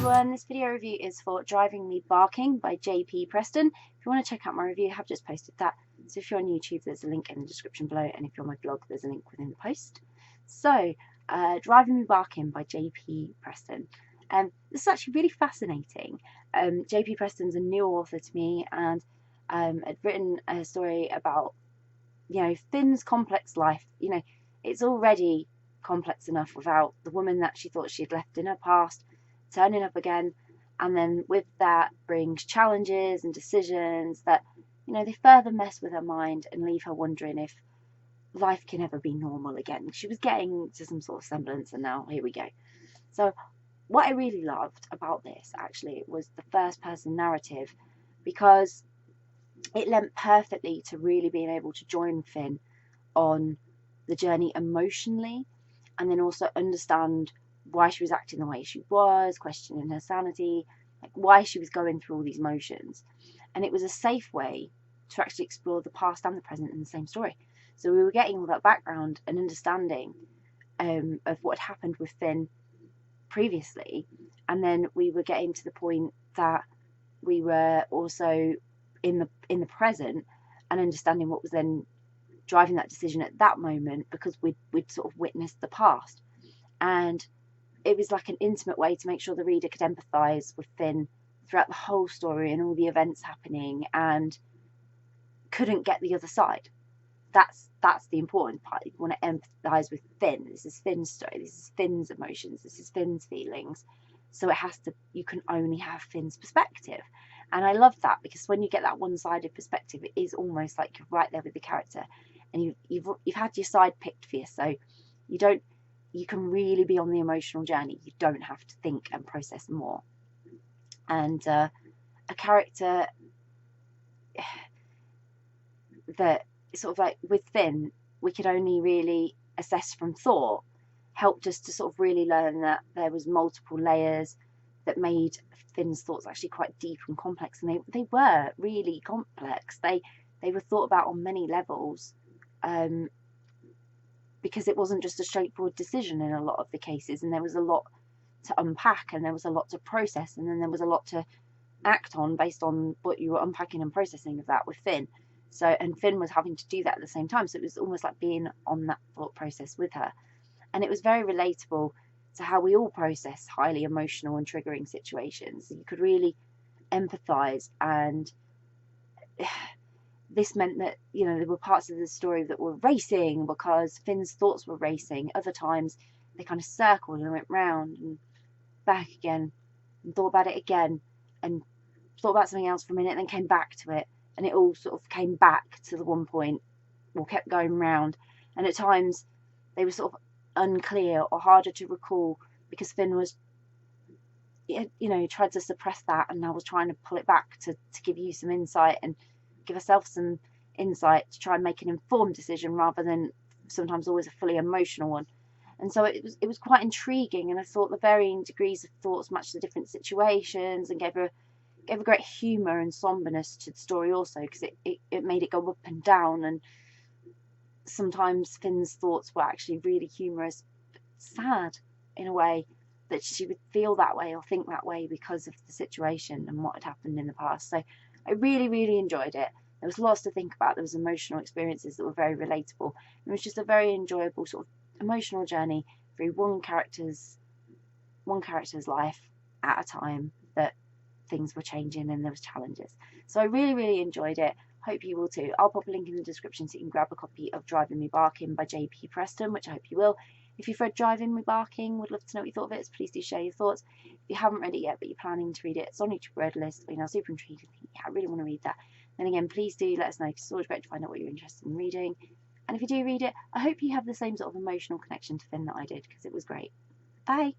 everyone, this video review is for Driving Me Barking by JP Preston. If you want to check out my review, I have just posted that. So if you're on YouTube, there's a link in the description below, and if you're on my blog, there's a link within the post. So, Driving Me Barking by JP Preston. This is actually really fascinating. JP Preston's a new author to me, and had written a story about, Finn's complex life. It's already complex enough without the woman that she thought she'd left in her past turning up again, and then with that brings challenges and decisions that they further mess with her mind and leave her wondering if life can ever be normal again. She was getting to some sort of semblance, and now here we go. So what I really loved about this actually was the first person narrative, because it lent perfectly to really being able to join Finn on the journey emotionally, and then also understand why she was acting the way she was, questioning her sanity, like why she was going through all these motions. And it was a safe way to actually explore the past and the present in the same story. So we were getting all that background and understanding of what had happened with Finn previously, and then we were getting to the point that we were also in the present and understanding what was then driving that decision at that moment, because we'd sort of witnessed the past. And it was like an intimate way to make sure the reader could empathise with Finn throughout the whole story and all the events happening, and couldn't get the other side. That's the important part. You want to empathise with Finn. This is Finn's story. This is Finn's emotions. This is Finn's feelings. So you can only have Finn's perspective. And I love that, because when you get that one-sided perspective, it is almost like you're right there with the character, and you've had your side picked for you, so you can really be on the emotional journey. You don't have to think and process more. And a character that sort of like with Finn, we could only really assess from thought, helped us to sort of really learn that there was multiple layers that made Finn's thoughts actually quite deep and complex, and they were really complex. They were thought about on many levels, because it wasn't just a straightforward decision in a lot of the cases, and there was a lot to unpack, and there was a lot to process, and then there was a lot to act on based on what you were unpacking and processing of that with Finn. So, and Finn was having to do that at the same time, so it was almost like being on that thought process with her. And it was very relatable to how we all process highly emotional and triggering situations. You could really empathise, and this meant that there were parts of the story that were racing because Finn's thoughts were racing. Other times they kind of circled and went round and back again, and thought about it again, and thought about something else for a minute, and then came back to it, and it all sort of came back to the one point, or kept going round. And at times they were sort of unclear or harder to recall, because Finn was tried to suppress that, and I was trying to pull it back to give you some insight and give herself some insight to try and make an informed decision, rather than sometimes always a fully emotional one. And so it was quite intriguing, and I thought the varying degrees of thoughts matched the different situations and gave a great humour and somberness to the story also, because it made it go up and down, and sometimes Finn's thoughts were actually really humorous, but sad in a way, that she would feel that way or think that way because of the situation and what had happened in the past. So I really, really enjoyed it. There was lots to think about. There was emotional experiences that were very relatable. It was just a very enjoyable sort of emotional journey through one character's life at a time, that things were changing and there was challenges. So I really, really enjoyed it. Hope you will too. I'll pop a link in the description so you can grab a copy of Driving Me Barking by JP Preston, which I hope you will. If you've read Driving Me Barking, would love to know what you thought of it, so please do share your thoughts. If you haven't read it yet but you're planning to read it, it's on your read list, or you're now super intrigued and think, yeah, I really want to read that, then again, please do let us know, because it's always great to find out what you're interested in reading. And if you do read it, I hope you have the same sort of emotional connection to Finn that I did, because it was great. Bye!